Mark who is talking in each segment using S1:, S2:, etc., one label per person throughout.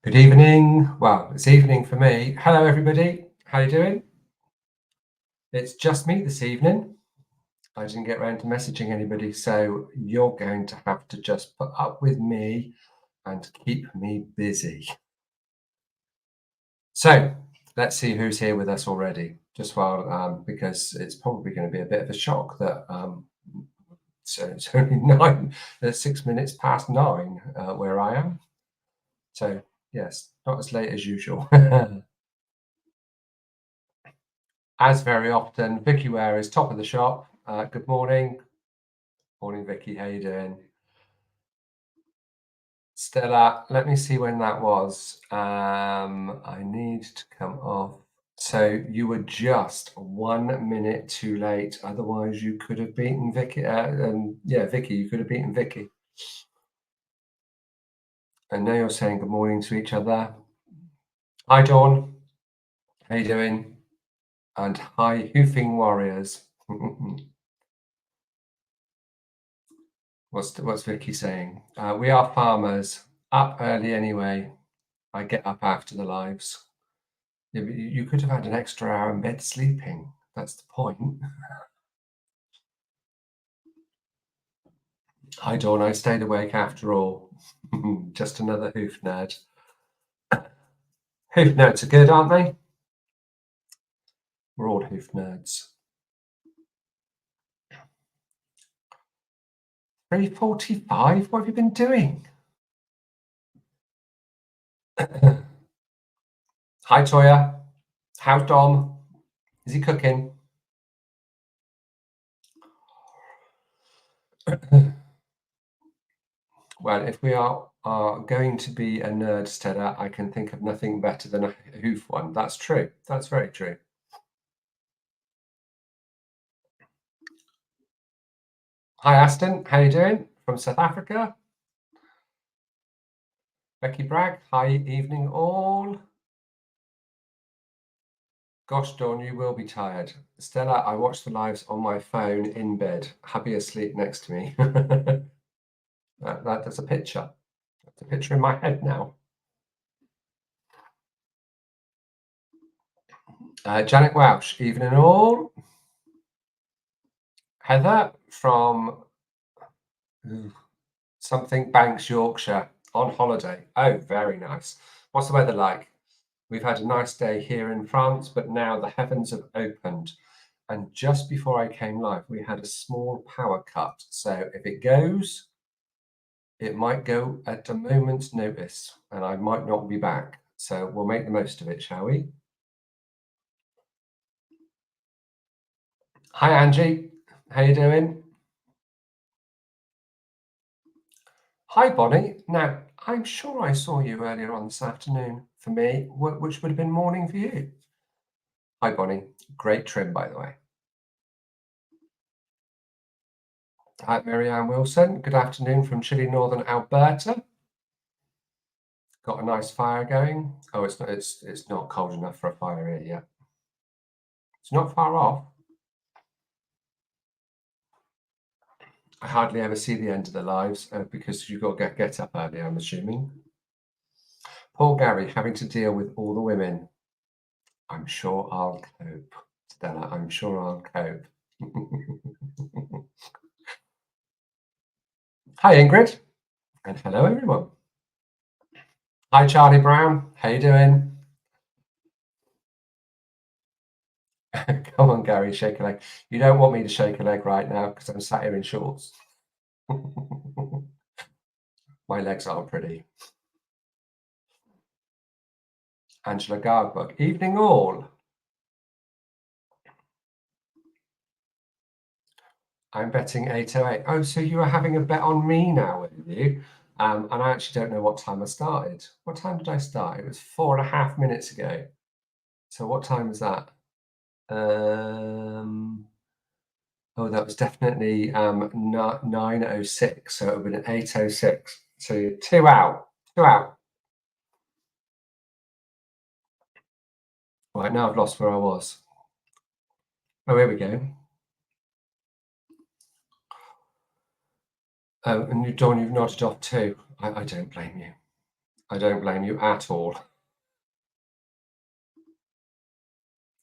S1: Good evening. Well, it's evening for me. Hello, everybody. How you doing? It's just me this evening. I didn't get around to messaging anybody, so you're going to have to just put up with me and keep me busy. So let's see who's here with us already. Just while, because it's probably going to be a bit of a shock that so it's only 6 minutes past 9 where I am. So yes, not as late as usual. As very often, Vicky Ware is top of the shop. Good morning. Morning, Vicky. How you doing? Stella, let me see when that was. I need to come off. So you were just 1 minute too late. Otherwise, you could have beaten Vicky. Yeah, Vicky, you could have beaten Vicky. And now you're saying good morning to each other. Hi, Dawn. How you doing? And hi, Hoofing Warriors. What's Vicky saying? We are farmers, up early anyway. I get up after the lives. Yeah, but you could have had an extra hour in bed sleeping. That's the point. Hi, Dawn. I stayed awake after all. Just another hoof nerd. Hoof nerds are good, aren't they? We're all hoof nerds. 3:45? What have you been doing? Hi, Toya. How's Dom? Is he cooking? Well, if we are going to be a nerd, Stella, I can think of nothing better than a hoof one. That's true. That's very true. Hi, Aston. How you doing? From South Africa. Becky Bragg. Hi, evening all. Gosh, Dawn, you will be tired. Stella, I watch the lives on my phone in bed. Hubby asleep next to me. That's a picture. That's a picture in my head now. Janet Welsh, evening all. Heather from something Banks, Yorkshire, on holiday. Oh, very nice. What's the weather like? We've had a nice day here in France, but now the heavens have opened. And just before I came live, we had a small power cut. So if it goes, it might go at a moment's notice, and I might not be back. So we'll make the most of it, shall we? Hi, Angie. How you doing? Hi, Bonnie. Now, I'm sure I saw you earlier on this afternoon for me, which would have been morning for you. Hi, Bonnie. Great trim, by the way. Hi, Marianne Wilson. Good afternoon from chilly northern Alberta. Got a nice fire going. Oh, it's not cold enough for a fire here yet. It's not far off. I hardly ever see the end of the lives because you've got to get up early, I'm assuming. Poor Gary having to deal with all the women. I'm sure I'll cope, Stella. I'm sure I'll cope. Hi, Ingrid. And hello, everyone. Hi, Charlie Brown. How you doing? Come on, Gary, shake a leg. You don't want me to shake a leg right now because I'm sat here in shorts. My legs aren't pretty. Angela Gardbuck. Evening all. I'm betting 8:08. Oh, so you are having a bet on me now, are you? And I actually don't know what time I started. What time did I start? It was 4.5 minutes ago. So what time was that? Oh, that was definitely 9:06. So it would have been 8:06. So you're 2 out. 2 out. Right, now I've lost where I was. Oh, here we go. Oh, and Dawn, you've nodded off too. I don't blame you. I don't blame you at all.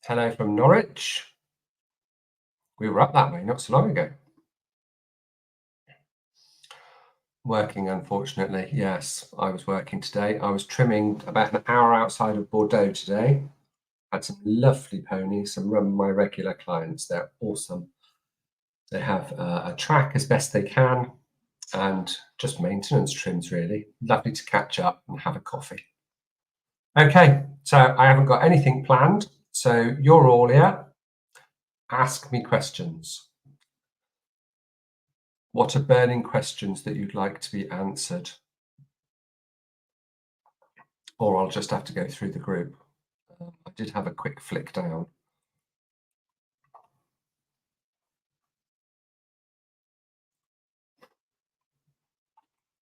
S1: Hello from Norwich. We were up that way not so long ago. Working, unfortunately. Yes, I was working today. I was trimming about an hour outside of Bordeaux today. Had some lovely ponies, some of my regular clients. They're awesome. They have a track as best they can and just maintenance trims, really. Lovely to catch up and have a coffee. Okay, so I haven't got anything planned. So you're all here. Ask me questions. What are burning questions that you'd like to be answered? Or I'll just have to go through the group. I did have a quick flick down.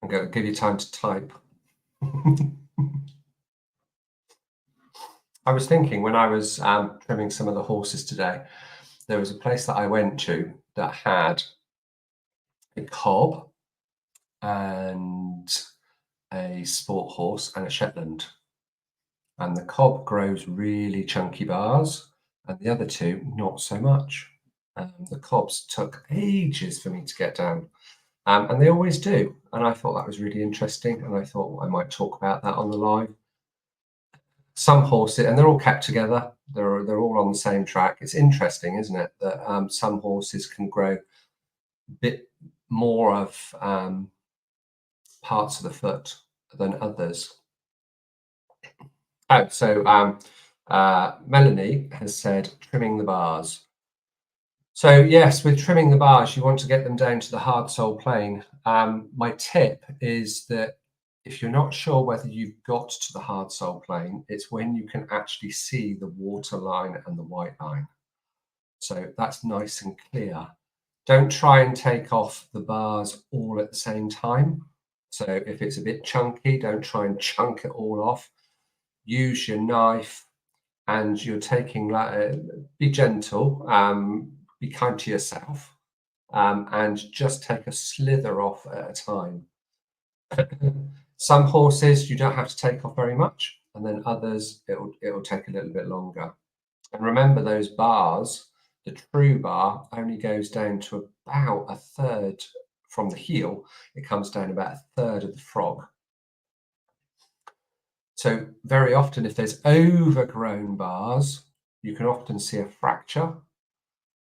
S1: I'm going to give you time to type. I was thinking when I was trimming some of the horses today, there was a place that I went to that had a cob and a sport horse and a Shetland. And the cob grows really chunky bars, and the other two, not so much. The cobs took ages for me to get down, and they always do. And I thought that was really interesting, and I thought I might talk about that on the live. Some horses, and they're all kept together. They're all on the same track. It's interesting, isn't it, that some horses can grow a bit more of parts of the foot than others. Oh, so Melanie has said trimming the bars. So yes, with trimming the bars, you want to get them down to the hard sole plane. My tip is that if you're not sure whether you've got to the hard sole plane, it's when you can actually see the water line and the white line. So that's nice and clear. Don't try and take off the bars all at the same time. So if it's a bit chunky, don't try and chunk it all off. Use your knife, and you're taking, be gentle, be kind to yourself, and just take a slither off at a time. Some horses you don't have to take off very much, and then others it'll take a little bit longer. And remember, those bars, the true bar only goes down to about a third from the heel. It comes down about a third of the frog. So very often, if there's overgrown bars, you can often see a fracture.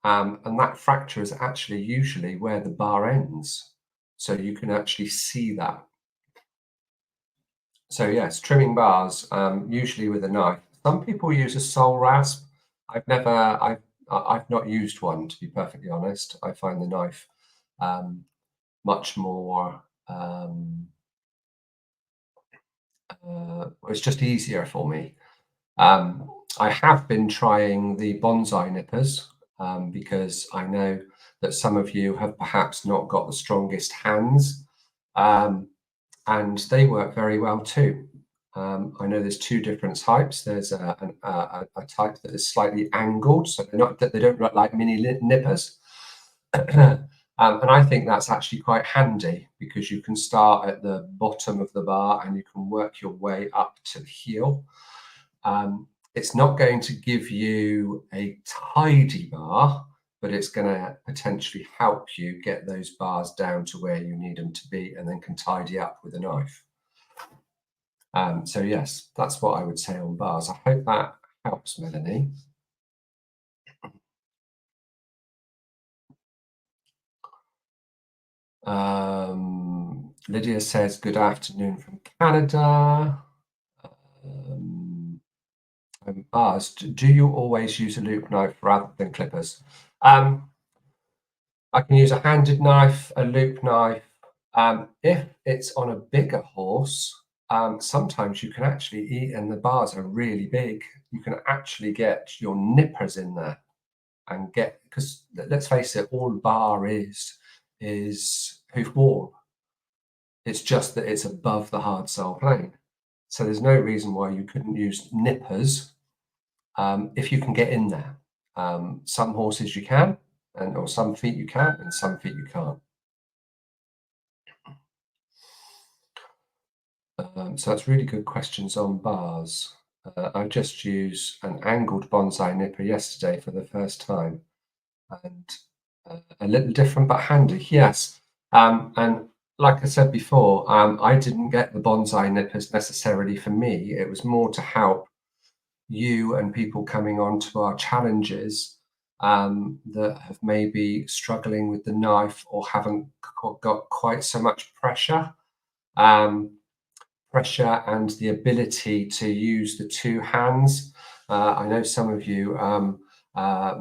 S1: And that fracture is actually usually where the bar ends. So you can actually see that. So yes, trimming bars, usually with a knife. Some people use a sole rasp. I've not used one, to be perfectly honest. I find the knife much more, it's just easier for me. I have been trying the Bonsai Nippers because I know that some of you have perhaps not got the strongest hands, and they work very well too. I know there's two different types. There's a type that is slightly angled, so they don't look like mini nippers. And I think that's actually quite handy because you can start at the bottom of the bar and you can work your way up to the heel. It's not going to give you a tidy bar, but it's going to potentially help you get those bars down to where you need them to be, and then can tidy up with a knife. So yes, that's what I would say on bars. I hope that helps, Melanie. Lydia says, good afternoon from Canada. Bars, do you always use a loop knife rather than clippers? I can use a handed knife, a loop knife. If it's on a bigger horse, sometimes you can actually eat, and the bars are really big, you can actually get your nippers in there and get, because let's face it, all bar is hoof wall. It's just that it's above the hard sole plane. So there's no reason why you couldn't use nippers if you can get in there. Some horses you can, or some feet you can, and some feet you can't. So that's really good questions on bars. I just used an angled bonsai nipper yesterday for the first time, and a little different but handy, yes. And like I said before, I didn't get the bonsai nippers necessarily for me. It was more to help you and people coming on to our challenges that have maybe struggling with the knife or haven't got quite so much pressure. Um, Pressure and the ability to use the two hands. I know some of you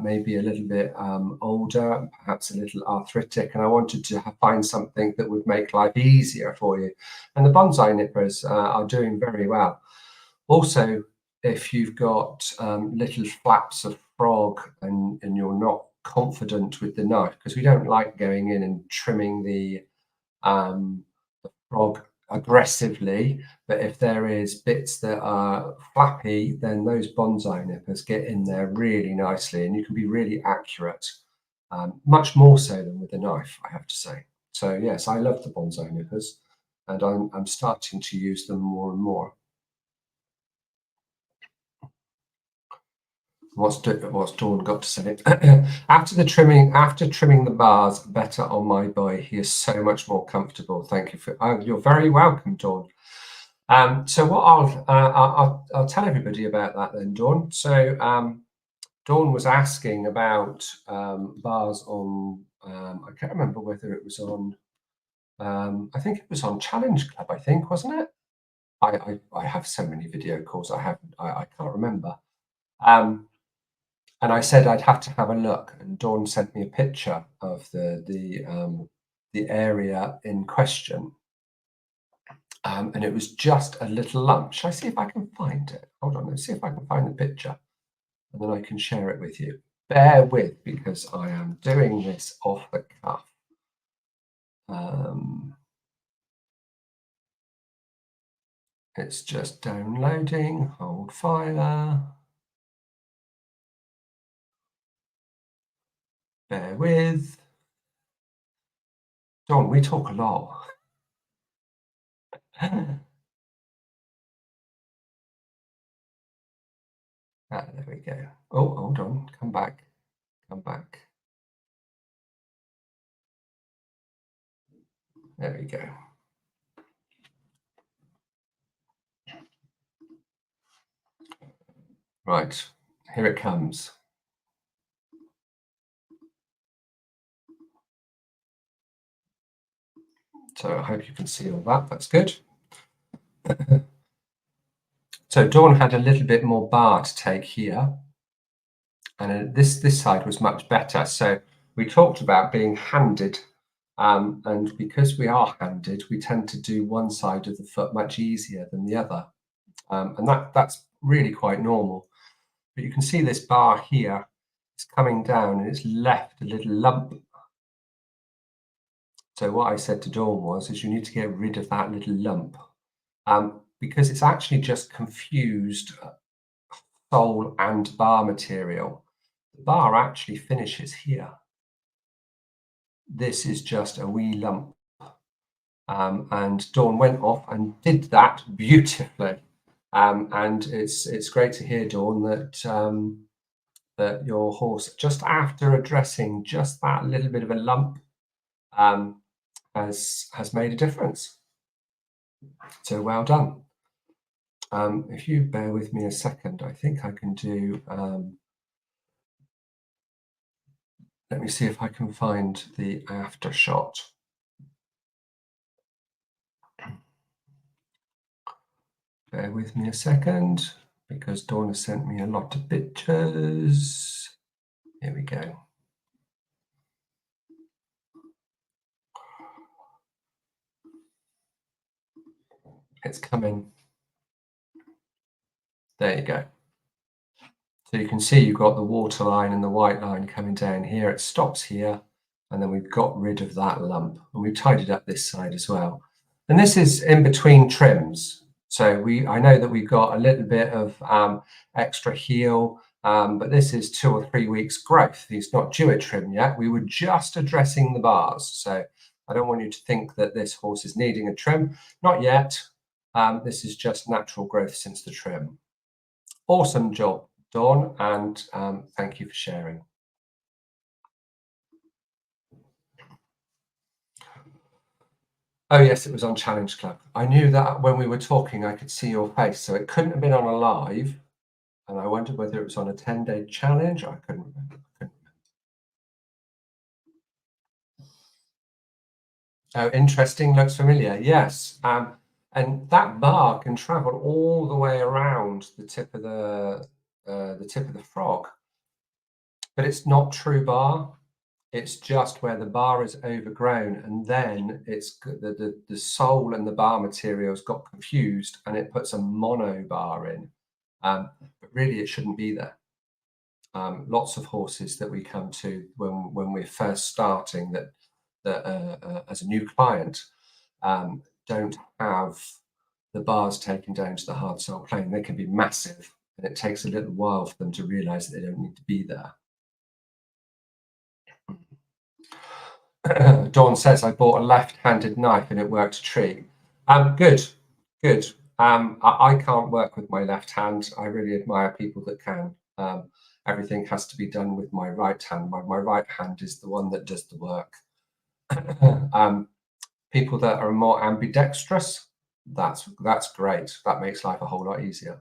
S1: may be a little bit older, perhaps a little arthritic, and I wanted to find something that would make life easier for you. And the bonsai nippers are doing very well. Also, if you've got little flaps of frog and you're not confident with the knife, because we don't like going in and trimming the frog aggressively, but if there is bits that are flappy, then those bonsai nippers get in there really nicely, and you can be really accurate, much more so than with a knife, I have to say. So yes, I love the bonsai nippers, and I'm starting to use them more and more. What's Dawn got to say? After trimming the bars better on my boy, he is so much more comfortable. Thank you for. You're very welcome, Dawn. So what I'll tell everybody about that then, Dawn. So Dawn was asking about bars on. I can't remember whether it was on. I think it was on Challenge Club. I think, wasn't it? I have so many video calls. I can't remember. And I said I'd have to have a look, and Dawn sent me a picture of the area in question, and it was just a little lump. Shall I see if I can find it? Hold on, let's see if I can find the picture, and then I can share it with you. Bear with, because I am doing this off the cuff. It's just downloading. Hold fire. Bear with. Dawn, we talk a lot. There we go. Oh, hold on. Come back. Come back. There we go. Right, here it comes. So I hope you can see all that. That's good. So Dawn had a little bit more bar to take here, and this side was much better. So we talked about being handed, and because we are handed, we tend to do one side of the foot much easier than the other, and that's really quite normal. But you can see this bar here is coming down, and it's left a little lump. So what I said to Dawn is you need to get rid of that little lump, because it's actually just confused sole and bar material. The bar actually finishes here. This is just a wee lump. And Dawn went off and did that beautifully. And it's great to hear, Dawn, that that your horse, just after addressing just that little bit of a lump, has made a difference. So well done. If you bear with me a second, I think I can do. Let me see if I can find the after shot. Bear with me a second, because Dawn has sent me a lot of pictures. Here we go. It's coming. There you go. So you can see you've got the water line and the white line coming down here. It stops here, and then we've got rid of that lump, and we've tidied up this side as well. And this is in between trims. So I know that we've got a little bit of extra heel, but this is 2 or 3 weeks growth. It's not due a trim yet. We were just addressing the bars. So I don't want you to think that this horse is needing a trim. Not yet. This is just natural growth since the trim. Awesome job, Dawn, and thank you for sharing. Oh yes, it was on Challenge Club. I knew that when we were talking, I could see your face, so it couldn't have been on a live. And I wondered whether it was on a 10-day challenge. I couldn't remember. Oh, interesting. Looks familiar. Yes. And that bar can travel all the way around the tip of the frog, but it's not true bar. It's just where the bar is overgrown, and then it's the sole and the bar materials got confused, and it puts a mono bar in. But really, it shouldn't be there. Lots of horses that we come to when we're first starting that as a new client don't have the bars taken down to the hard sole plane. They can be massive, and it takes a little while for them to realize that they don't need to be there. Dawn says, I bought a left-handed knife and it worked a treat. Good. I can't work with my left hand. I really admire people that can. Everything has to be done with my right hand. My right hand is the one that does the work. People that are more ambidextrous, that's great. That makes life a whole lot easier.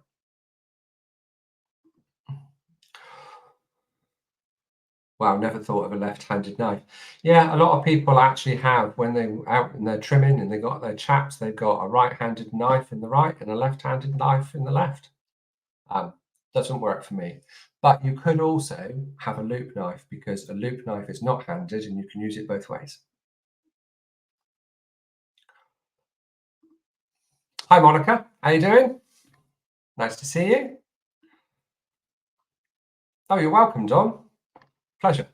S1: Wow, never thought of a left-handed knife. Yeah, a lot of people actually have, when they're out and they're trimming and they've got their chaps, they've got a right-handed knife in the right and a left-handed knife in the left. Doesn't work for me. But you could also have a loop knife, because a loop knife is not handed and you can use it both ways. Hi, Monica. How you doing? Nice to see you. Oh, you're welcome, Don. Pleasure.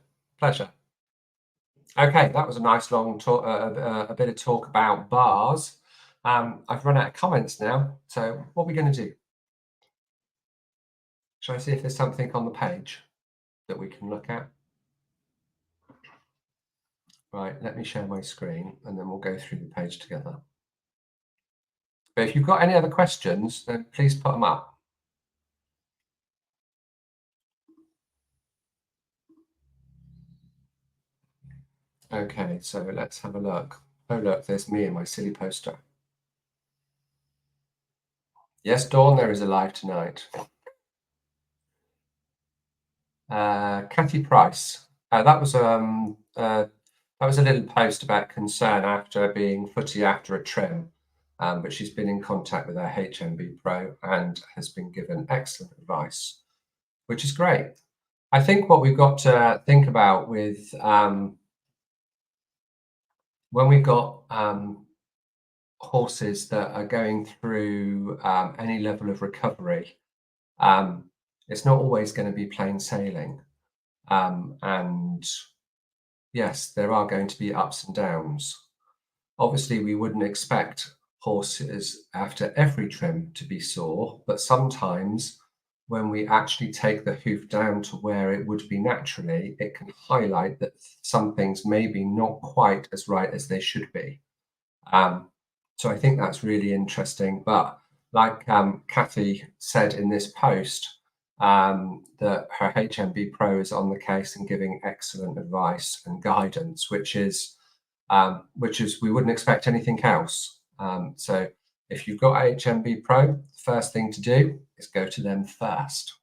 S1: Okay, that was a nice long talk, a bit of talk about bars. I've run out of comments now, so what are we going to do? Shall I see if there's something on the page that we can look at? Right, let me share my screen and then we'll go through the page together. But if you've got any other questions, then please put them up. Okay, so let's have a look. Oh, look, there's me and my silly poster. Yes, Dawn, there is a live tonight. Kathy Price. That was a little post about concern after being footy after a trim, but she's been in contact with her HMB Pro and has been given excellent advice, which is great. I think what we've got to think about with when we've got horses that are going through any level of recovery, it's not always going to be plain sailing. And yes, there are going to be ups and downs. Obviously, we wouldn't expect horses after every trim to be sore, but sometimes when we actually take the hoof down to where it would be naturally, it can highlight that some things may be not quite as right as they should be. So I think that's really interesting. But like Kathy said in this post, that her HMB Pro is on the case and giving excellent advice and guidance, which is we wouldn't expect anything else. So if you've got HMB Pro, the first thing to do is go to them first.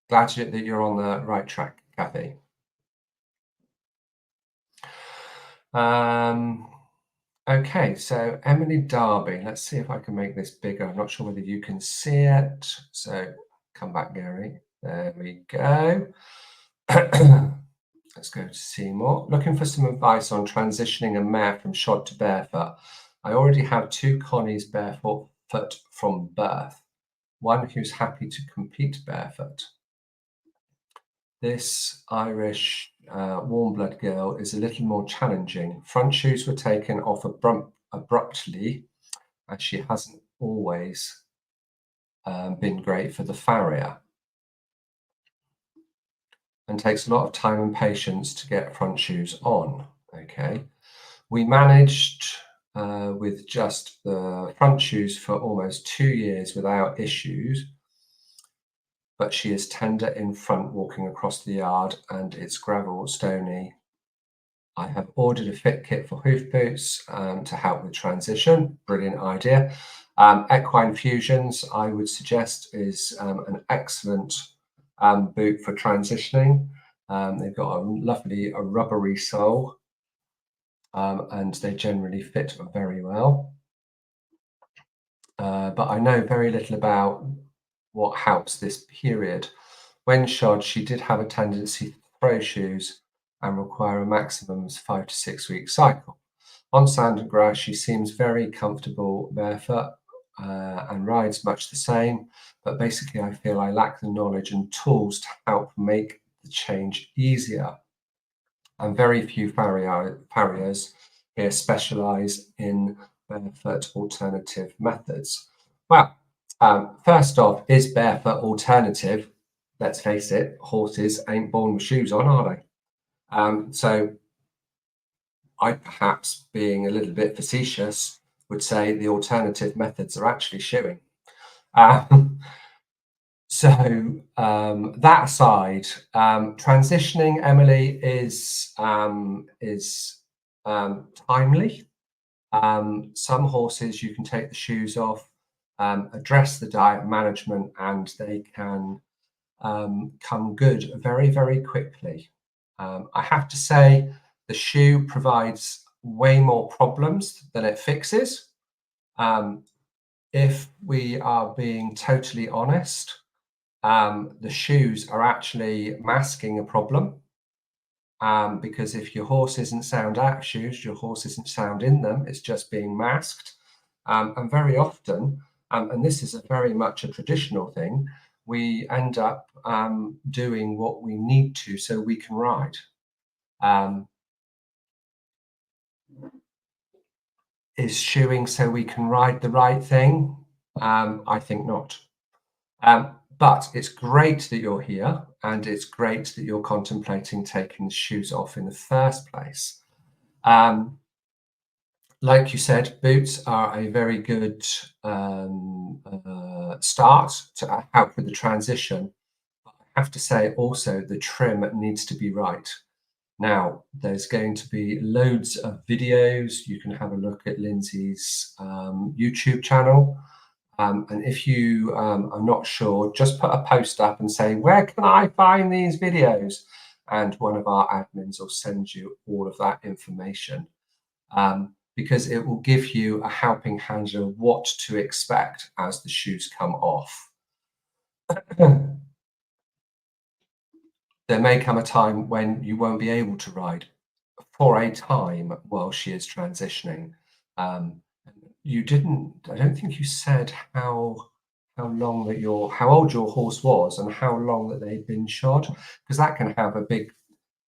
S1: Glad that you're on the right track, Kathy. Okay, so Emily Darby, let's see if I can make this bigger. I'm not sure whether you can see it. So come back, Gary. There we go. Let's go to Seymour. Looking for some advice on transitioning a mare from shod to barefoot. I already have 2 Connies barefoot from birth. One who's happy to compete barefoot. This Irish warm blood girl is a little more challenging. Front shoes were taken off abruptly, as she hasn't always been great for the farrier, and takes a lot of time and patience to get front shoes on. Okay, we managed with just the front shoes for almost 2 years without issues, but she is tender in front walking across the yard and it's gravel, stony. I have ordered a fit kit for hoof boots to help with transition. Brilliant idea. Equine Fusions, I would suggest, is an excellent boot for transitioning. They've got a lovely rubbery sole, and they generally fit very well. But I know very little about what helps this period. When shod, she did have a tendency to throw shoes and require a maximum 5 to 6 week cycle. On sand and grass, she seems very comfortable barefoot and rides much the same, but basically I feel I lack the knowledge and tools to help make the change easier. And very few farriers here specialise in barefoot alternative methods. Well, first off, is barefoot alternative? Let's face it, horses ain't born with shoes on, are they? So I perhaps, being a little bit facetious, would say the alternative methods are actually shoeing. So that aside, transitioning, Emily, is timely. Some horses you can take the shoes off, address the diet management, and they can come good very, very quickly. I have to say the shoe provides way more problems than it fixes. If we are being totally honest, the shoes are actually masking a problem. Because if your horse isn't sound out of shoes, your horse isn't sound in them, it's just being masked. And very often, and this is very much a traditional thing, we end up doing what we need to so we can ride. Is shoeing so we can ride the right thing? I think not. But it's great that you're here, and it's great that you're contemplating taking the shoes off in the first place. Like you said, boots are a very good start to help with the transition. I have to say also the trim needs to be right. Now, there's going to be loads of videos. You can have a look at Lindsay's YouTube channel. And if you are not sure, just put a post up and say, where can I find these videos? And one of our admins will send you all of that information, because it will give you a helping hand of what to expect as the shoes come off. There may come a time when you won't be able to ride for a time while she is transitioning. You didn't, I don't think you said how long that how old your horse was and how long that they'd been shod, because that can have a big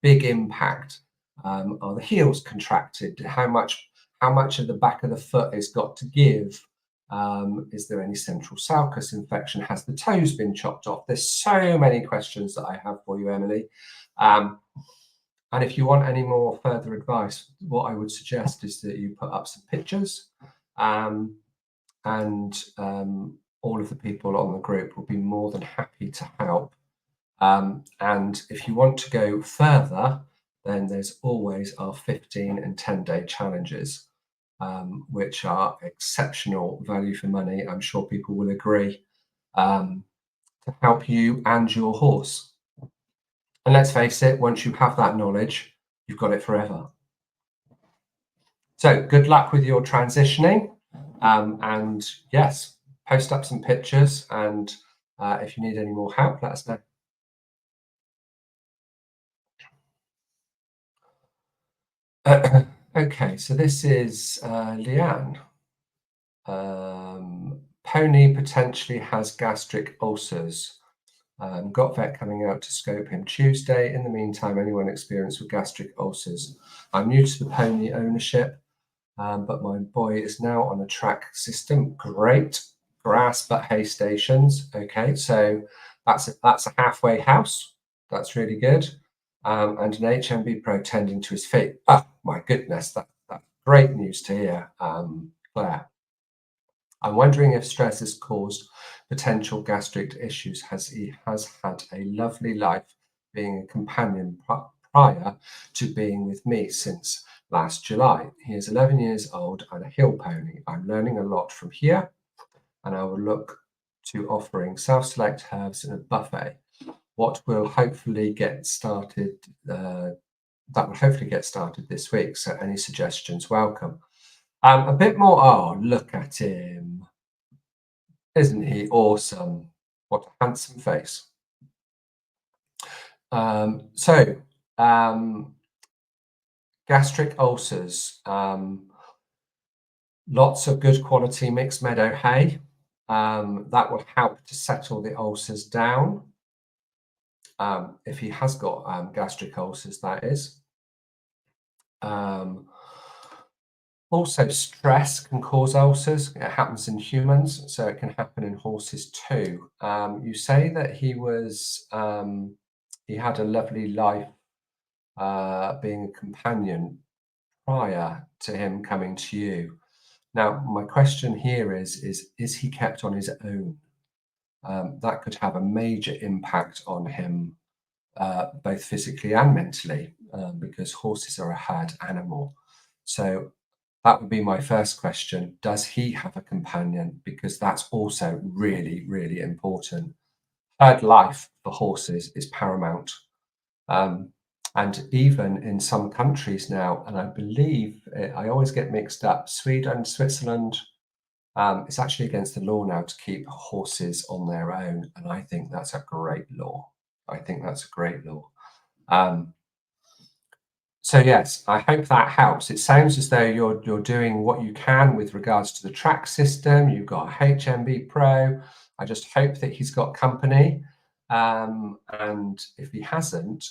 S1: impact. Are the heels contracted? How much of the back of the foot has got to give? Is there any central sulcus infection? Has the toes been chopped off? There's so many questions that I have for you, Emily. And if you want any more further advice, what I would suggest is that you put up some pictures, and all of the people on the group will be more than happy to help. And if you want to go further, then there's always our 15 and 10-day challenges, which are exceptional value for money. I'm sure people will agree, to help you and your horse. And let's face it, once you have that knowledge, you've got it forever. So good luck with your transitioning. And yes, post up some pictures. And if you need any more help, let us know. Okay, so this is Leanne. Pony potentially has gastric ulcers. Got vet coming out to scope him Tuesday. In the meantime, anyone experienced with gastric ulcers? I'm new to the pony ownership, but my boy is now on a track system. Great. Grass but hay stations. Okay, so that's a halfway house. That's really good. And an HMB pro tending to his feet. Oh my goodness, that's great news to hear, Claire. I'm wondering if stress has caused potential gastric issues, as he has had a lovely life being a companion prior to being with me since last July. He is 11 years old and a hill pony. I'm learning a lot from here, and I will look to offering self-select herbs in a buffet. What will hopefully get started, that will hopefully get started this week. So any suggestions, welcome. A bit more, oh, look at him. Isn't he awesome? What a handsome face. Gastric ulcers. Lots of good quality mixed meadow hay. That will help to settle the ulcers down. If he has got gastric ulcers, that is. Also, stress can cause ulcers. It happens in humans, so it can happen in horses too. You say that he had a lovely life being a companion prior to him coming to you. Now, my question here is he kept on his own? That could have a major impact on him, both physically and mentally, because horses are a herd animal. So that would be my first question. Does he have a companion? Because that's also really, really important. Herd life for horses is paramount. And even in some countries now, and I believe, I always get mixed up, Sweden, Switzerland, it's actually against the law now to keep horses on their own. And I think that's a great law. I think that's a great law. So yes, I hope that helps. It sounds as though you're doing what you can with regards to the track system. You've got a HMB Pro. I just hope that he's got company. And if he hasn't,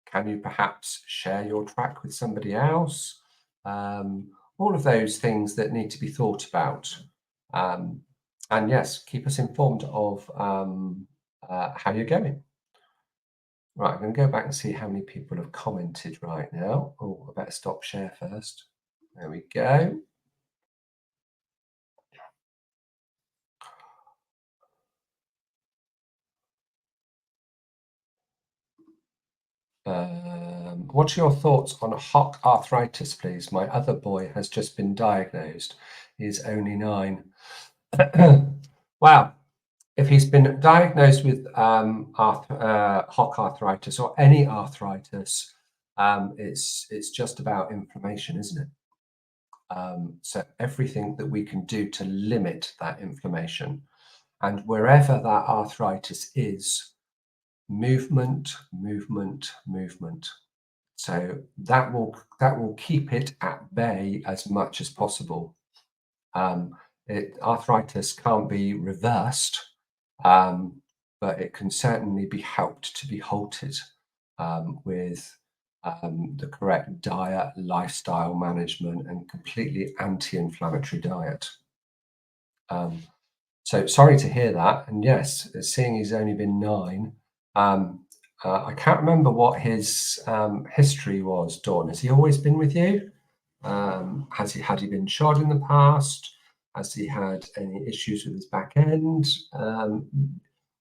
S1: can you perhaps share your track with somebody else? All of those things that need to be thought about. And yes, keep us informed of how you're going. Right, I'm going to go back and see how many people have commented right now. Oh, I better stop share first. There we go. What's your thoughts on hock arthritis, please? My other boy has just been diagnosed. He's only 9. Wow. If he's been diagnosed with hock arthritis or any arthritis, it's just about inflammation, isn't it? So everything that we can do to limit that inflammation, and wherever that arthritis is, movement. So that will keep it at bay as much as possible. Arthritis can't be reversed, but it can certainly be helped to be halted with the correct diet, lifestyle management, and completely anti-inflammatory diet. So sorry to hear that. And yes, seeing he's only been 9, I can't remember what his history was, Dawn. Has he always been with you? Had he been shod in the past? Has he had any issues with his back end?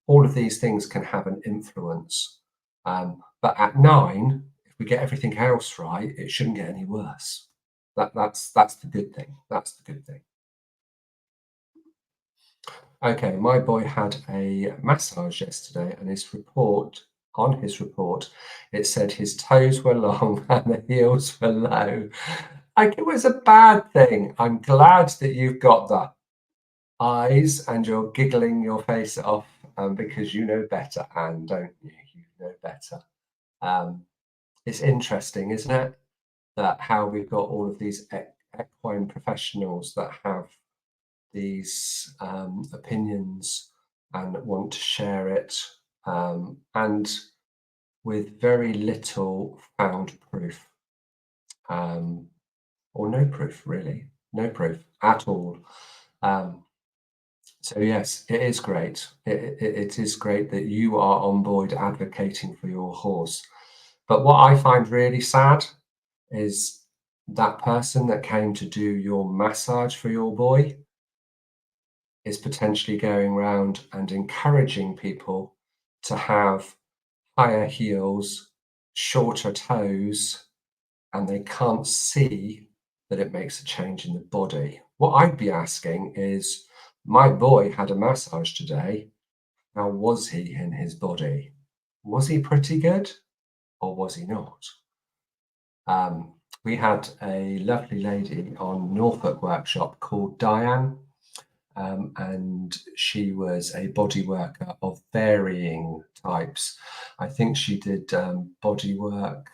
S1: All of these things can have an influence. But at 9, if we get everything else right, it shouldn't get any worse. That's the good thing. That's the good thing. Okay, my boy had a massage yesterday, and on his report, it said his toes were long and the heels were low. Like it was a bad thing. I'm glad that you've got the eyes and you're giggling your face off because you know better, Anne, don't you? You know better. It's interesting, isn't it, that how we've got all of these equine professionals that have these opinions and want to share it, and with very little found proof, or no proof, really, no proof at all. So yes, it is great. It is great that you are on board advocating for your horse. But what I find really sad is that person that came to do your massage for your boy is potentially going around and encouraging people to have higher heels, shorter toes, and they can't see that it makes a change in the body. What I'd be asking is, my boy had a massage today. How was he in his body? Was he pretty good or was he not? We had a lovely lady on Norfolk workshop called Diane, and she was a body worker of varying types. I think she did body work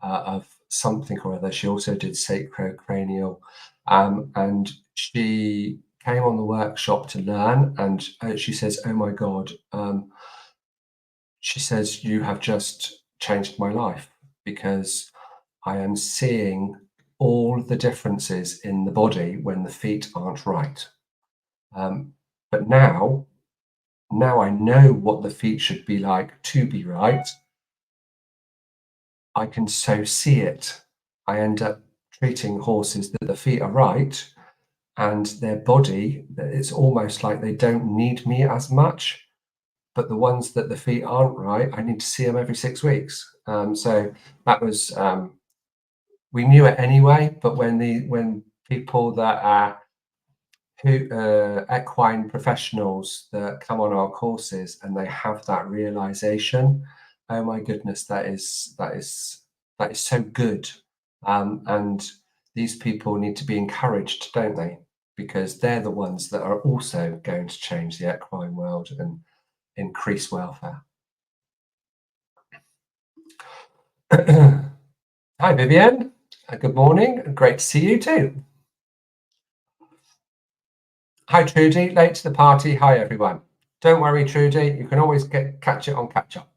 S1: of something or other. She also did sacrocranial, and she came on the workshop to learn. And she says, "Oh my God," she says, "You have just changed my life because I am seeing all the differences in the body when the feet aren't right. But now I know what the feet should be like to be right. I can so see it. I end up treating horses that the feet are right and their body, it's almost like they don't need me as much. But the ones that the feet aren't right, I need to see them every 6 weeks." So that was, we knew it anyway, but when people that are equine professionals that come on our courses and they have that realization, oh my goodness, that is so good. And these people need to be encouraged, don't they? Because they're the ones that are also going to change the equine world and increase welfare. Hi, Vivienne. Good morning. Great to see you too. Hi, Trudy. Late to the party. Hi, everyone. Don't worry, Trudy. You can always catch it on catch up.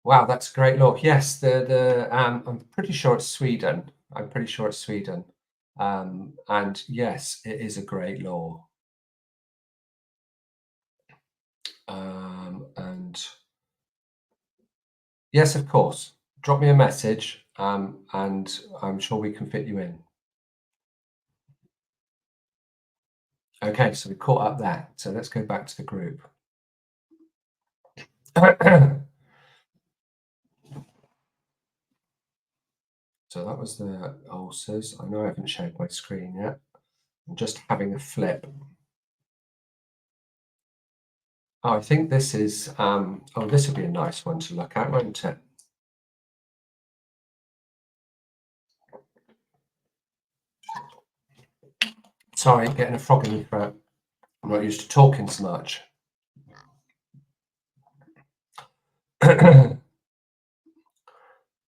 S1: Wow, that's a great law. Yes, I'm pretty sure it's Sweden. I'm pretty sure it's Sweden. And yes, it is a great law. And yes, of course. Drop me a message, and I'm sure we can fit you in. Okay, so we caught up there. So let's go back to the group. So that was the ulcers. I know I haven't shared my screen yet. I'm just having a flip. Oh, I think this is, oh, this would be a nice one to look at, won't it? Sorry, getting a frog in my throat. I'm not used to talking so much.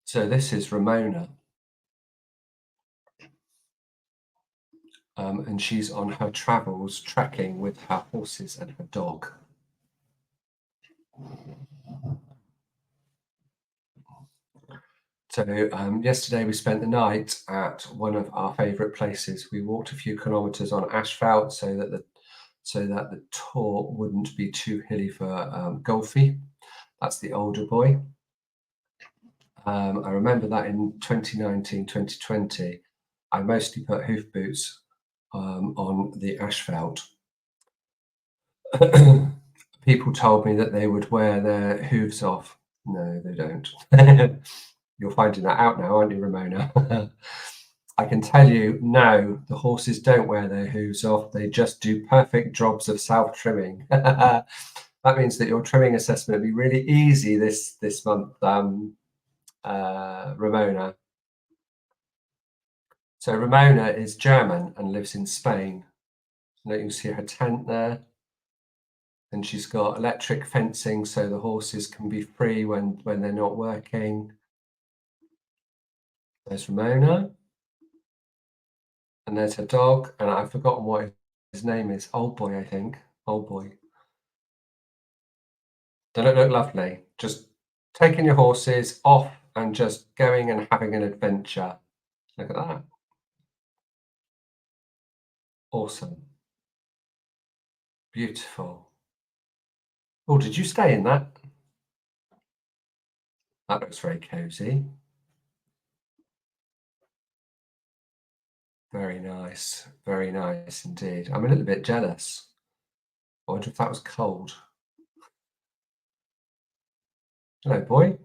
S1: So this is Ramona. And she's on her travels trekking with her horses and her dog. So yesterday we spent the night at one of our favourite places. We walked a few kilometres on asphalt so that the tour wouldn't be too hilly for Golfy. That's the older boy. I remember that in 2019, 2020, I mostly put hoof boots on the asphalt. People told me that they would wear their hooves off. No, they don't. You're finding that out now, aren't you, Ramona? I can tell you, no, the horses don't wear their hooves off. They just do perfect jobs of self-trimming. That means that your trimming assessment will be really easy this month, Ramona. So Ramona is German and lives in Spain. You can see her tent there. And she's got electric fencing so the horses can be free when they're not working. There's Ramona. And there's her dog. And I've forgotten what his name is. Old Boy, I think. Old Boy. Don't it look lovely? Just taking your horses off and just going and having an adventure. Look at that. Awesome. Beautiful. Oh, did you stay in that? That looks very cozy. Very nice indeed. I'm a little bit jealous. I wonder if that was cold. Hello, boy.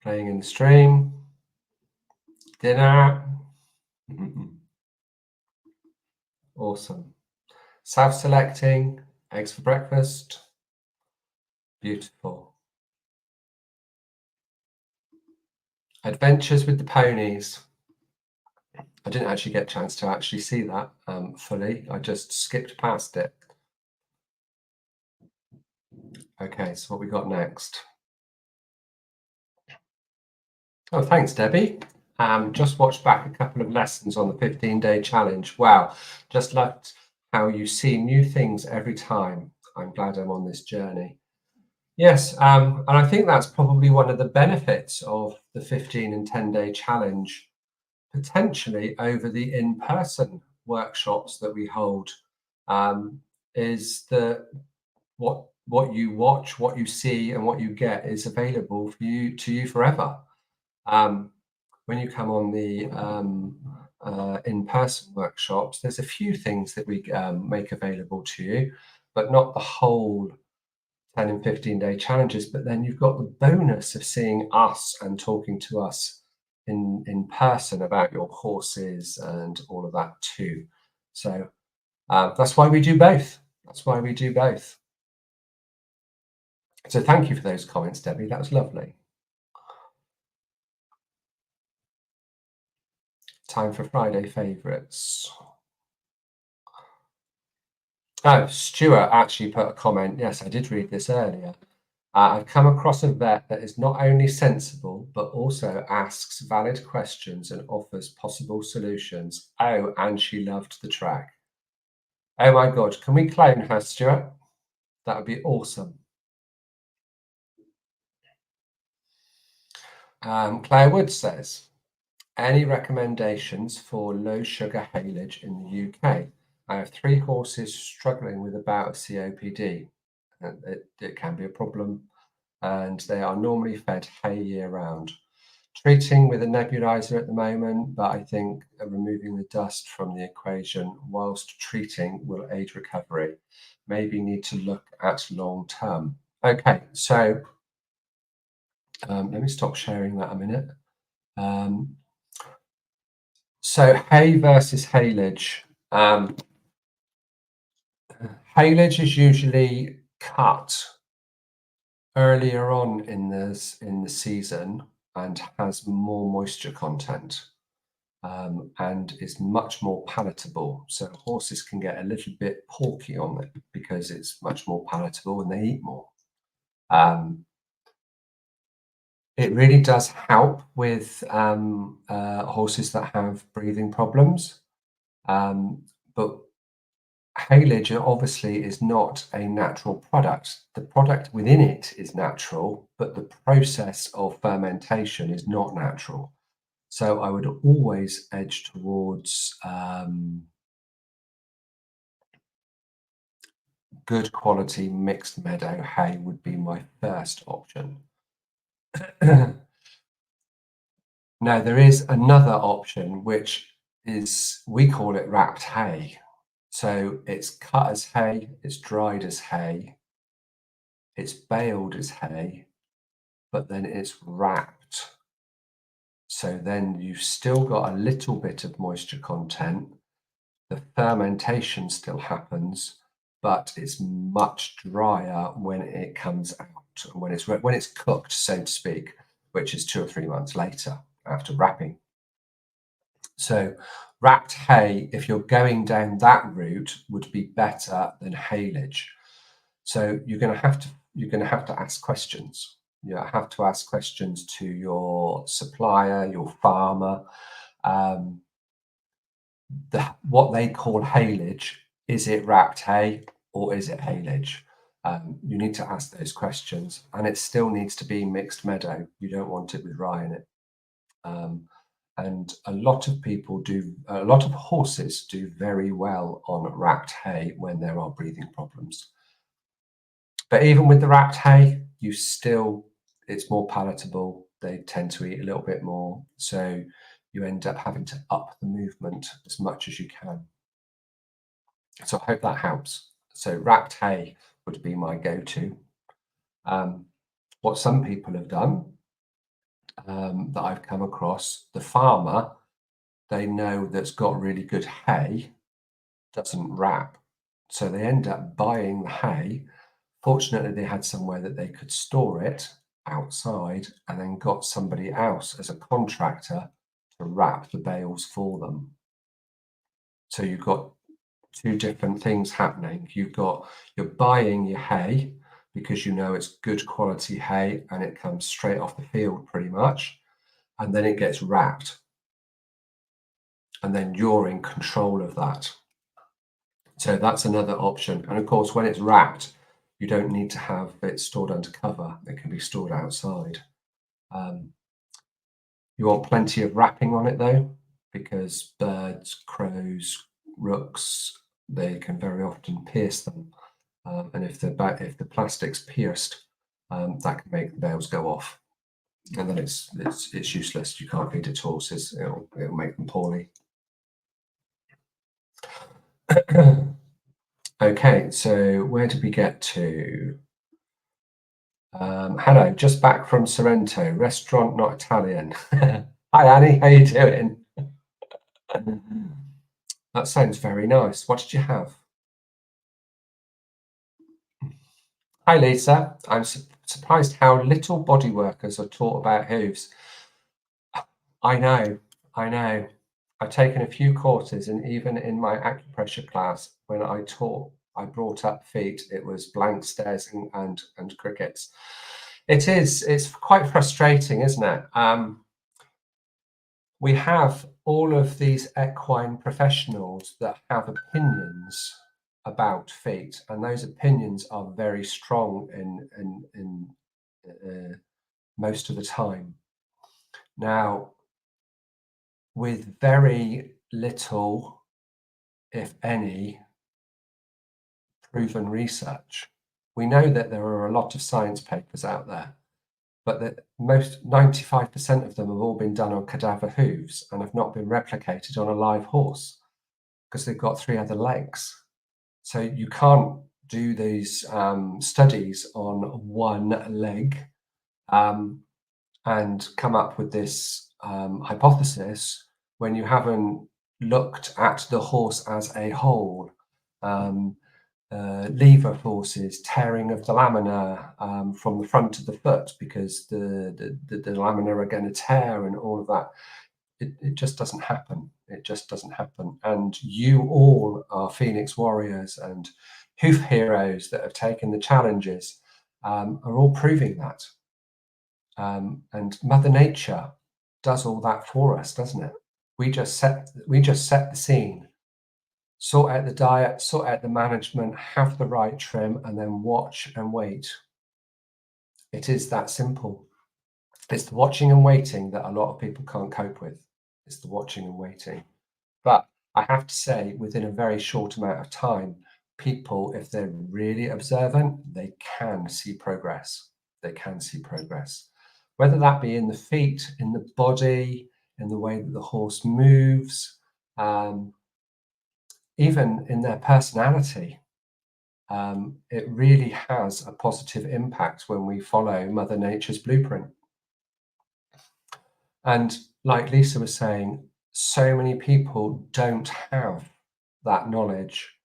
S1: Playing in the stream. Dinner. Awesome. Self-selecting. Eggs for breakfast. Beautiful. Adventures with the ponies. I didn't actually get a chance to actually see that fully. I just skipped past it. Okay, so what we got next? Oh, thanks, Debbie. Just watched back a couple of lessons on the 15-day challenge. Wow, just loved how you see new things every time. I'm glad I'm on this journey. Yes, and I think that's probably one of the benefits of the 15 and 10-day challenge, potentially over the in-person workshops that we hold, is that what you watch, what you see, and what you get is available for you forever. When you come on the in-person workshops, there's a few things that we make available to you, but not the whole 10 and 15-day challenges. But then you've got the bonus of seeing us and talking to us in person about your horses and all of that too. So that's why we do both. That's why we do both. So thank you for those comments, Debbie. That was lovely. Time for Friday favourites. Oh, Stuart actually put a comment. Yes, I did read this earlier. I've come across a vet that is not only sensible, but also asks valid questions and offers possible solutions. Oh, and she loved the track. Oh my God, can we clone her, Stuart? That would be awesome. Claire Wood says, any recommendations for low sugar haylage in the UK? I have 3 horses struggling with a bout of COPD. It can be a problem, and they are normally fed hay year round. Treating with a nebulizer at the moment, but I think removing the dust from the equation whilst treating will aid recovery. Maybe need to look at long term. Okay, so let me stop sharing that a minute. So hay versus haylage. Haylage is usually cut earlier on in the season and has more moisture content, and is much more palatable. So horses can get a little bit porky on it because it's much more palatable and they eat more. It really does help with horses that have breathing problems, but haylage obviously is not a natural product. The product within it is natural, but the process of fermentation is not natural. So I would always edge towards good quality mixed meadow hay would be my first option. Now there is another option, which is, we call it wrapped hay. So it's cut as hay, it's dried as hay, it's baled as hay, but then it's wrapped. So then you've still got a little bit of moisture content. The fermentation still happens, but it's much drier when it comes out, when it's cooked, so to speak, which is 2 or 3 months later after wrapping. So wrapped hay, if you're going down that route, would be better than haylage. So you're going to have to ask questions. You have to ask questions to your supplier, your farmer. What they call haylage, is it wrapped hay or is it haylage? You need to ask those questions, and it still needs to be mixed meadow. You don't want it with rye in it. And a lot of horses do very well on wrapped hay when there are breathing problems. But even with the wrapped hay, it's more palatable. They tend to eat a little bit more, so you end up having to up the movement as much as you can. So I hope that helps. So wrapped hay would be my go-to. What some people have done that I've come across, the farmer, they know that's got really good hay, doesn't wrap. So they end up buying the hay. Fortunately, they had somewhere that they could store it outside, and then got somebody else as a contractor to wrap the bales for them. So you've got two different things happening. You're buying your hay because you know it's good quality hay and it comes straight off the field pretty much, and then it gets wrapped, and then you're in control of that. So that's another option. And of course, when it's wrapped, you don't need to have it stored under cover. It can be stored outside. You want plenty of wrapping on it though, because birds, crows, rooks, they can very often pierce them. And if the plastic's pierced, that can make the bales go off, and then it's useless. You can't feed it to horses; it'll make them poorly. Okay, so where did we get to? Hello, just back from Sorrento, restaurant not Italian. Hi Annie, how you doing? That sounds very nice. What did you have? Hi Lisa, I'm surprised how little body workers are taught about hooves. I know. I've taken a few courses, and even in my acupressure class, when I brought up feet, it was blank stares and crickets. It's quite frustrating, isn't it? We have all of these equine professionals that have opinions about feet, and those opinions are very strong in most of the time. Now, with very little, if any, proven research, we know that there are a lot of science papers out there, but that 95% of them have all been done on cadaver hooves and have not been replicated on a live horse because they've got 3 other legs. So you can't do these studies on one leg and come up with this hypothesis when you haven't looked at the horse as a whole. Lever forces, tearing of the lamina from the front of the foot because the lamina are going to tear, and all of that. It just doesn't happen. It just doesn't happen. And you all are Phoenix warriors and hoof heroes that have taken the challenges, are all proving that. And Mother Nature does all that for us, doesn't it? We just set the scene, sort out the diet, sort out the management, have the right trim, and then watch and wait. It is that simple. It's the watching and waiting that a lot of people can't cope with. It's the watching and waiting. But I have to say, within a very short amount of time, people, if they're really observant, they can see progress. They can see progress. Whether that be in the feet, in the body, in the way that the horse moves, even in their personality. It really has a positive impact when we follow Mother Nature's blueprint. And like Lisa was saying, so many people don't have that knowledge.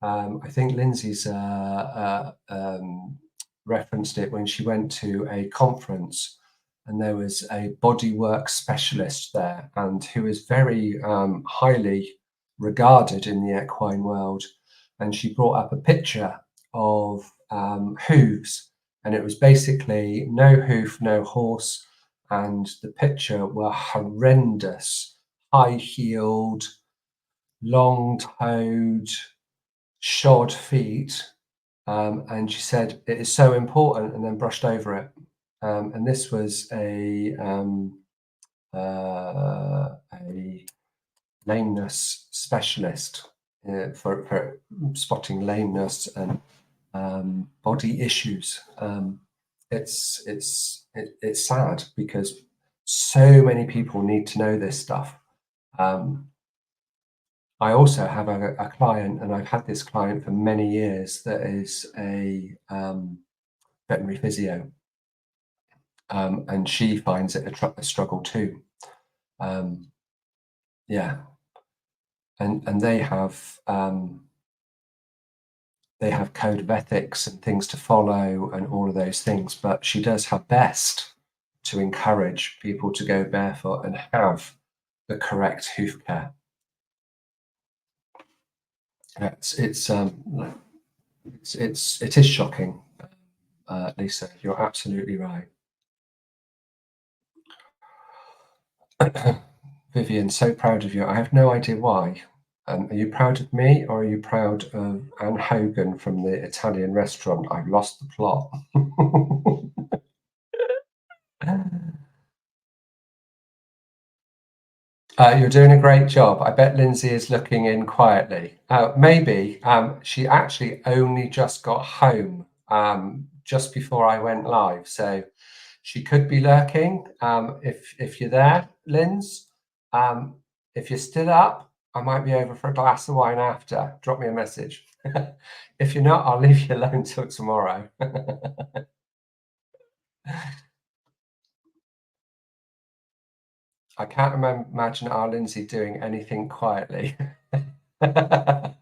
S1: I think Lindsay's referenced it when she went to a conference, and there was a bodywork specialist there, and who is very highly regarded in the equine world. And she brought up a picture of hooves, and it was basically no hoof, no horse. And the picture were horrendous, high-heeled, long-toed, shod feet. And she said, it is so important, and then brushed over it. And this was a lameness specialist for spotting lameness and body issues. it's sad because so many people need to know this stuff. Um, I also have a client, and I've had this client for many years, that is a veterinary physio, and she finds it a struggle too. Um, yeah, and they have code of ethics and things to follow and all of those things, but she does her best to encourage people to go barefoot and have the correct hoof care. It is shocking, Lisa. You're absolutely right. Vivian, so proud of you. I have no idea why. Are you proud of me, or are you proud of Anne Hogan from the Italian restaurant? I've lost the plot. You're doing a great job. I bet Lindsay is looking in quietly. Maybe she actually only just got home just before I went live, so she could be lurking. If you're there, Linz, if you're still up, I might be over for a glass of wine after. Drop me a message. If you're not, I'll leave you alone till tomorrow. I can't imagine our Lindsay doing anything quietly. But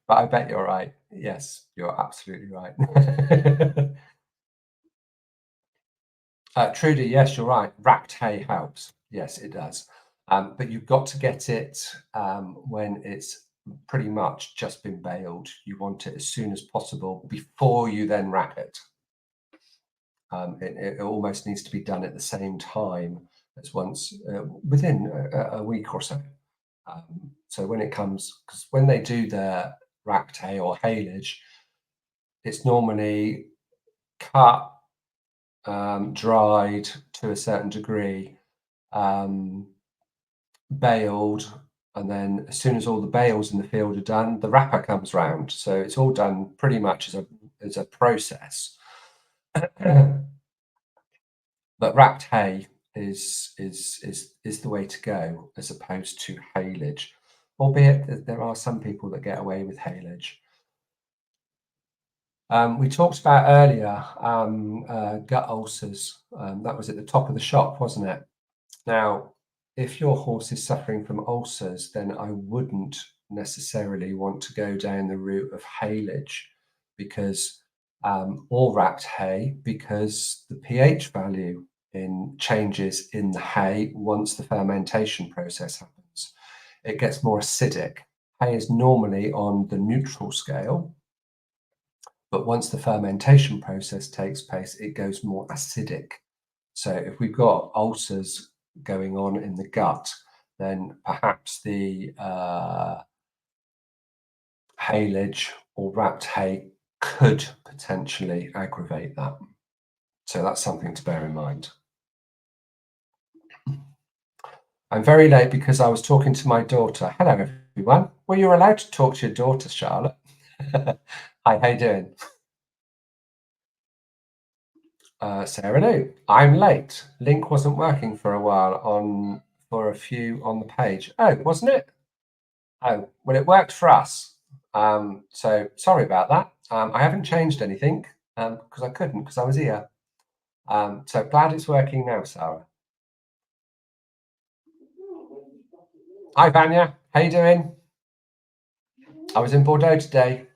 S1: I bet you're right. Yes, you're absolutely right. Trudy, yes, you're right. Racked hay helps. Yes, it does. But you've got to get it when it's pretty much just been baled. You want it as soon as possible before you then rack it. It almost needs to be done at the same time as once within a week or so. So when it comes, because when they do their racked hay or haylage, it's normally cut, dried to a certain degree, baled, and then as soon as all the bales in the field are done, the wrapper comes round. So it's all done pretty much as a process. But racked hay is the way to go, as opposed to haylage, albeit that there are some people that get away with haylage. We talked about earlier gut ulcers. That was at the top of the shop, wasn't it? Now, if your horse is suffering from ulcers, then I wouldn't necessarily want to go down the route of haylage, because or wrapped hay, because the pH value changes in the hay once the fermentation process happens. It gets more acidic. Hay is normally on the neutral scale, but once the fermentation process takes place, it goes more acidic. So if we've got ulcers going on in the gut, then perhaps the haylage or wrapped hay could potentially aggravate that. So that's something to bear in mind. I'm very late because I was talking to my daughter. Hello, everyone. Well, you're allowed to talk to your daughter, Charlotte. Hi, how you doing? Sarah Lou, I'm late. Link wasn't working for a while for a few on the page. Oh, wasn't it? Oh, well, it worked for us. So sorry about that. I haven't changed anything because I couldn't, because I was here. So glad it's working now, Sarah. Hi, Vanya. How you doing? I was in Bordeaux today.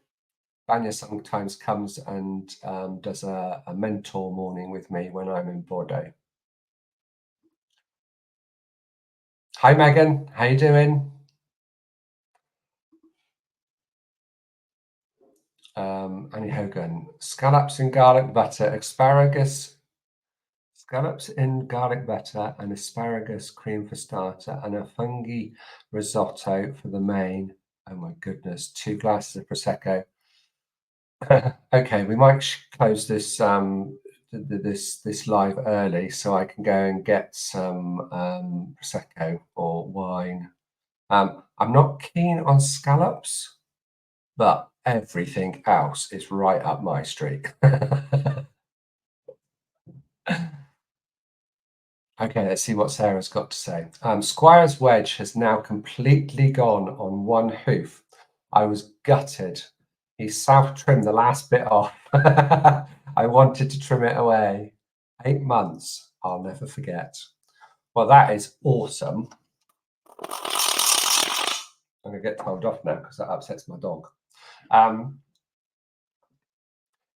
S1: Vanya sometimes comes and does a mentor morning with me when I'm in Bordeaux. Hi, Megan. How you doing? Annie Hogan. Scallops in garlic butter, scallops in garlic butter and asparagus cream for starter, and a fungi risotto for the main. Oh my goodness, 2 glasses of Prosecco. Okay, we might close this this live early so I can go and get some Prosecco or wine. I'm not keen on scallops, but everything else is right up my street. Okay, let's see what Sarah's got to say. Squire's wedge has now completely gone on one hoof. I was gutted. He self-trimmed the last bit off. I wanted to trim it away. 8 months, I'll never forget. Well, that is awesome. I'm going to get told off now because that upsets my dog.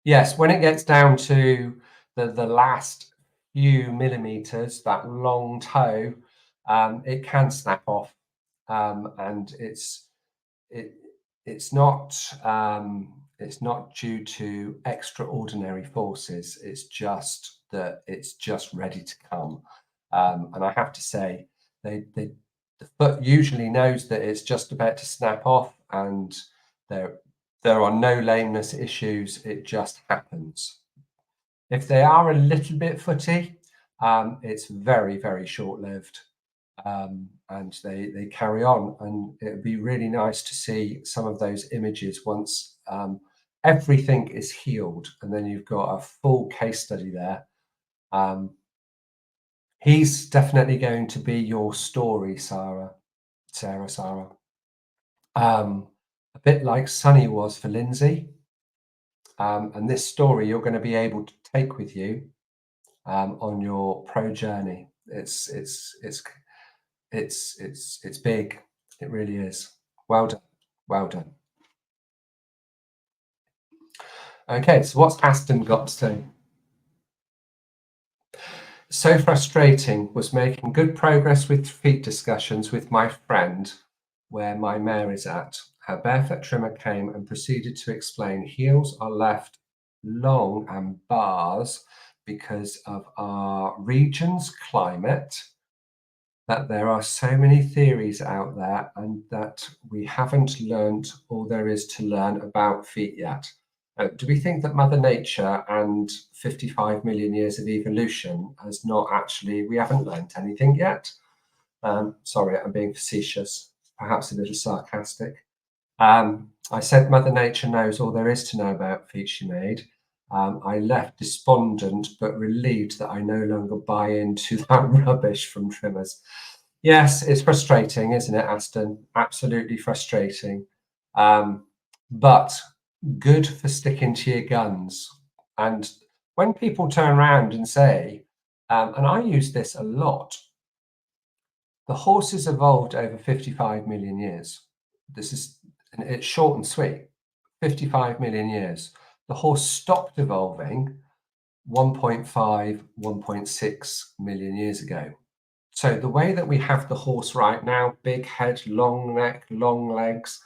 S1: Yes, when it gets down to the last few millimeters, that long toe, it can snap off, and it's not due to extraordinary forces. It's just that it's just ready to come, and I have to say, the foot usually knows that it's just about to snap off, and there are no lameness issues. It just happens. If they are a little bit footy, it's very, very short-lived, and they carry on. And it would be really nice to see some of those images once everything is healed, and then you've got a full case study there. He's definitely going to be your story, Sarah. A bit like Sunny was for Lindsay. And this story you're going to be able to take with you on your pro journey. It's big. It really is. Well done. Well done. Okay, so what's Aston got to say? So frustrating. Was making good progress with feet discussions with my friend where my mare is at. Her barefoot trimmer came and proceeded to explain heels are left long and bars because of our region's climate, that there are so many theories out there and that we haven't learned all there is to learn about feet yet. Do we think that Mother Nature and 55 million years of evolution has not actually, we haven't learned anything yet? Sorry, I'm being facetious, perhaps a little sarcastic. I said Mother Nature knows all there is to know about feet she made. I left despondent but relieved that I no longer buy into that rubbish from trimmers. Yes, it's frustrating, isn't it, Aston? Absolutely frustrating. But good for sticking to your guns. And when people turn around and say, and I use this a lot, the horses evolved over 55 million years. It's short and sweet. 55 million years. The horse stopped evolving 1.5, 1.6 million years ago. So the way that we have the horse right now, big head, long neck, long legs,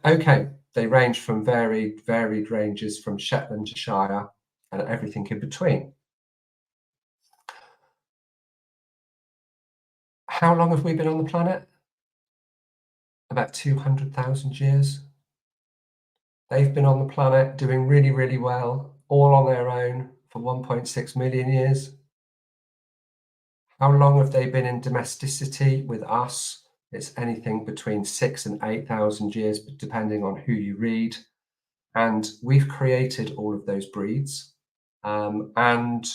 S1: okay, they range from varied ranges from Shetland to Shire and everything in between. How long have we been on the planet? About 200,000 years. They've been on the planet doing really, really well, all on their own for 1.6 million years. How long have they been in domesticity with us? It's anything between 6,000 and 8,000 years, depending on who you read. And we've created all of those breeds, and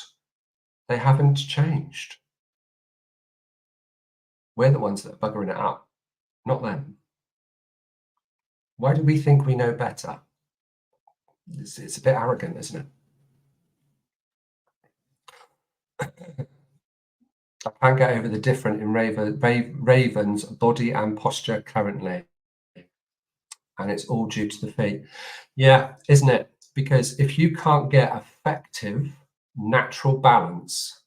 S1: they haven't changed. We're the ones that are buggering it up, not them. Why do we think we know better? It's a bit arrogant, isn't it? I can't get over the difference in Raven's body and posture currently. And it's all due to the feet. Yeah, isn't it? Because if you can't get effective, natural balance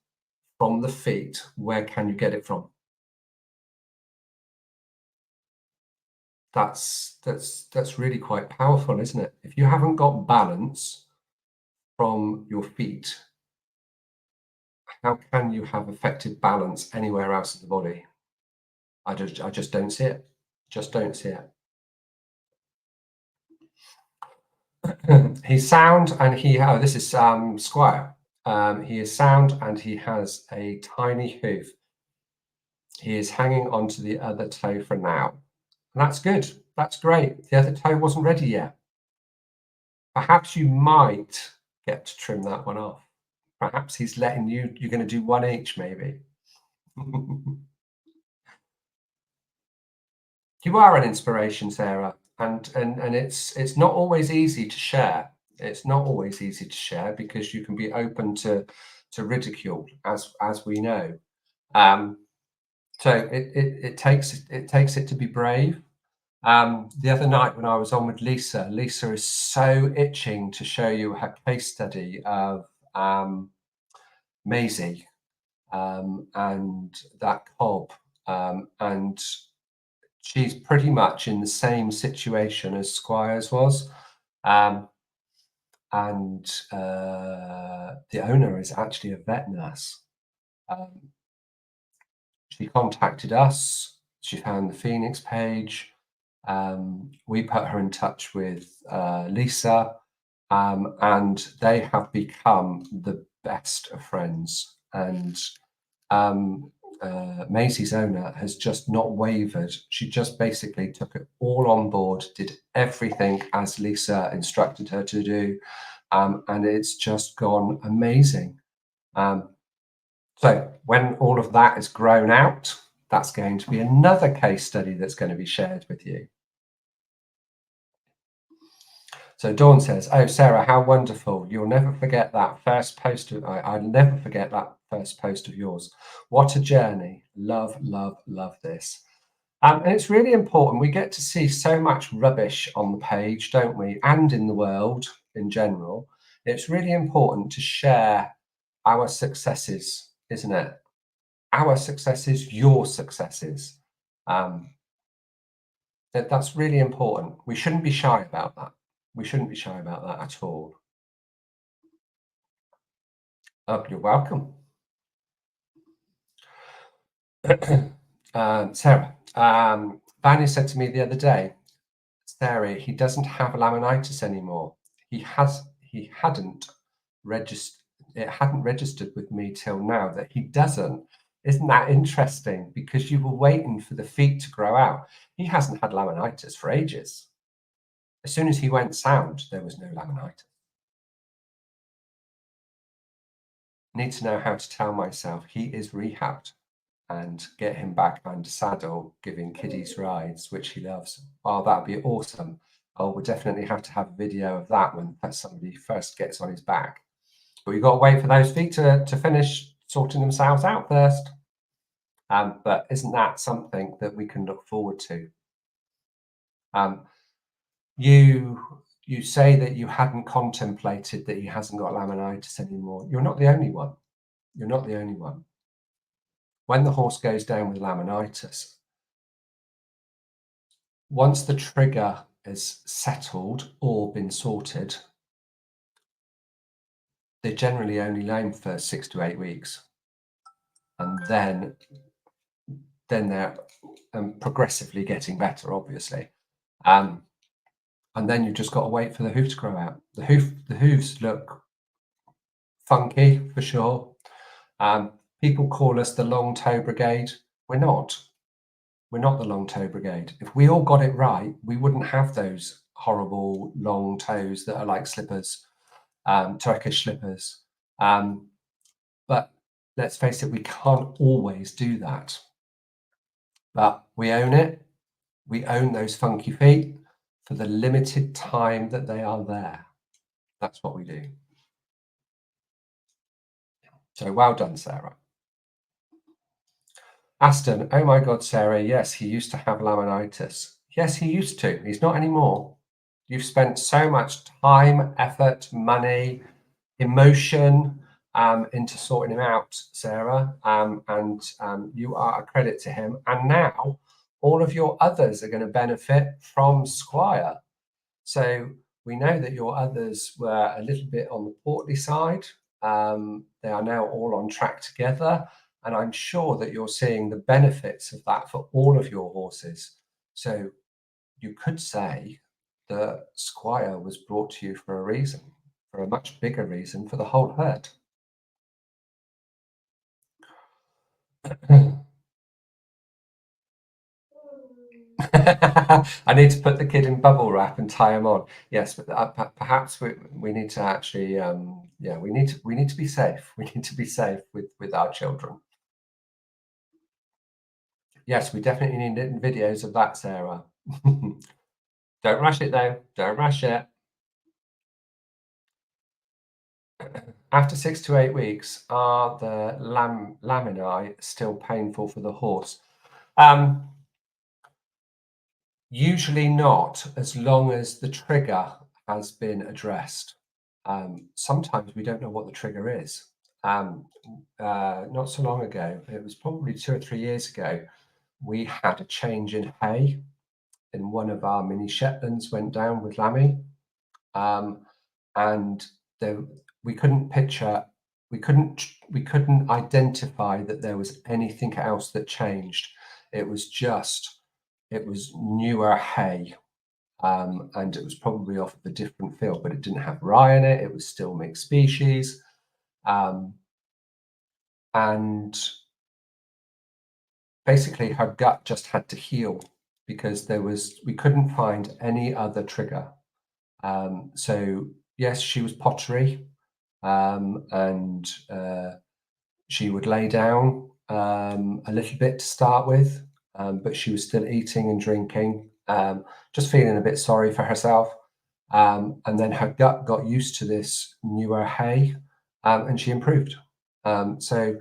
S1: from the feet, where can you get it from? That's really quite powerful, isn't it? If you haven't got balance from your feet, how can you have effective balance anywhere else in the body? I just don't see it. Just don't see it. He's sound and this is Squire. He is sound and he has a tiny hoof. He is hanging onto the other toe for now. And that's good. That's great. The other toe wasn't ready yet. Perhaps you might get to trim that one off. Perhaps he's letting you're going to do one each maybe. You are an inspiration, Sarah, and it's not always easy to share. It's not always easy to share because you can be open to ridicule, as we know. Um, so it takes it to be brave. The other night when I was on with Lisa, Lisa is so itching to show you her case study of Maisie and that cob, and she's pretty much in the same situation as Squires was. Um, and the owner is actually a vet nurse. Um, she contacted us. She found the Phoenix page. We put her in touch with Lisa, and they have become the best of friends. And Maisie's owner has just not wavered. She just basically took it all on board, did everything as Lisa instructed her to do, and it's just gone amazing. So when all of that is grown out, that's going to be another case study that's going to be shared with you. So Dawn says, "Oh, Sarah, how wonderful. You'll never forget that first post. I'll never forget that first post of yours. What a journey. Love, love, love this." And it's really important. We get to see so much rubbish on the page, don't we? And in the world in general. It's really important to share our successes, isn't it? Our successes, your successes. That's really important. We shouldn't be shy about that. We shouldn't be shy about that at all. Oh, you're welcome. Sarah, Vanya said to me the other day, Sarah, he doesn't have laminitis anymore. He hadn't registered. It hadn't registered with me till now that he doesn't. Isn't that interesting? Because you were waiting for the feet to grow out. He hasn't had laminitis for ages. As soon as he went sound, there was no laminitis. Need to know how to tell myself he is rehabbed and get him back under saddle, giving kiddies rides, which he loves. Oh, that'd be awesome. Oh, we'll definitely have to have a video of that when somebody first gets on his back. But we've got to wait for those feet to finish sorting themselves out first. But isn't that something that we can look forward to? You say that you hadn't contemplated that he hasn't got laminitis anymore. You're not the only one. You're not the only one. When the horse goes down with laminitis, once the trigger is settled or been sorted, they're generally only lame for 6 to 8 weeks. And then they're progressively getting better, obviously. And then you've just got to wait for the hoof to grow out. The hooves look funky for sure. People call us the long toe brigade. We're not. We're not the long toe brigade. If we all got it right, we wouldn't have those horrible long toes that are like slippers, Turkish slippers. But let's face it, we can't always do that. But we own it. We own those funky feet for the limited time that they are there. That's what we do. So well done, Sarah. Aston, oh my God, Sarah, yes, he used to have laminitis. Yes, he used to. He's not anymore. You've spent so much time, effort, money, emotion into sorting him out, Sarah, and you are a credit to him. And now all of your others are going to benefit from Squire. So we know that your others were a little bit on the portly side. They are now all on track together. And I'm sure that you're seeing the benefits of that for all of your horses. So you could say that Squire was brought to you for a reason, for a much bigger reason for the whole herd. I need to put the kid in bubble wrap and tie him on. Yes, but perhaps we need to actually, yeah, we need to be safe. We need to be safe with our children. Yes, we definitely need videos of that, Sarah. Don't rush it though. Don't rush it. After 6 to 8 weeks, are the laminae still painful for the horse? Usually not, as long as the trigger has been addressed. Sometimes we don't know what the trigger is. Not so long ago, it was probably 2 or 3 years ago, we had a change in hay, and one of our mini Shetlands went down with Lammy. And we couldn't identify that there was anything else that changed. It was newer hay, and it was probably off of a different field, but it didn't have rye in it. It was still mixed species, and basically her gut just had to heal because we couldn't find any other trigger. So yes, she was pottery, and she would lay down a little bit to start with, but she was still eating and drinking, just feeling a bit sorry for herself. And then her gut got used to this newer hay, and she improved. So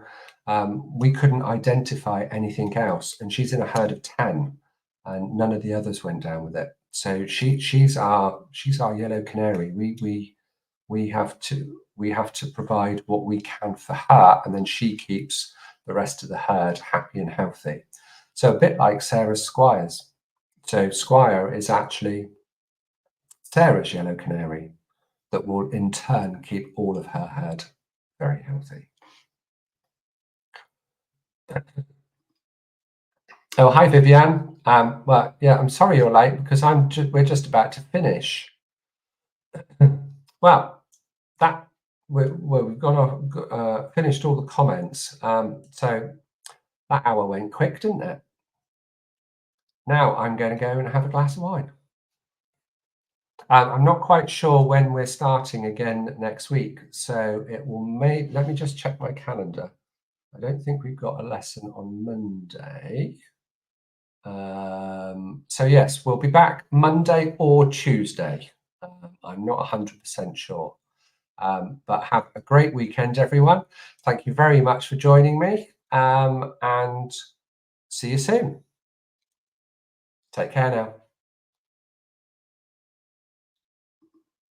S1: we couldn't identify anything else, and she's in a herd of 10, and none of the others went down with it. So she's our yellow canary. We have to provide what we can for her, and then she keeps the rest of the herd happy and healthy. So a bit like Sarah's Squires. So Squire is actually Sarah's yellow canary that will in turn keep all of her herd very healthy. Oh, hi, Vivian. Well, yeah, I'm sorry you're late because we're just about to finish. Well, we've finished all the comments. So that hour went quick, didn't it? Now I'm going to go and have a glass of wine. I'm not quite sure when we're starting again next week, so let me just check my calendar. I don't think we've got a lesson on Monday. So yes, we'll be back Monday or Tuesday. I'm not 100% sure. But have a great weekend, everyone. Thank you very much for joining me, and see you soon. Take care now.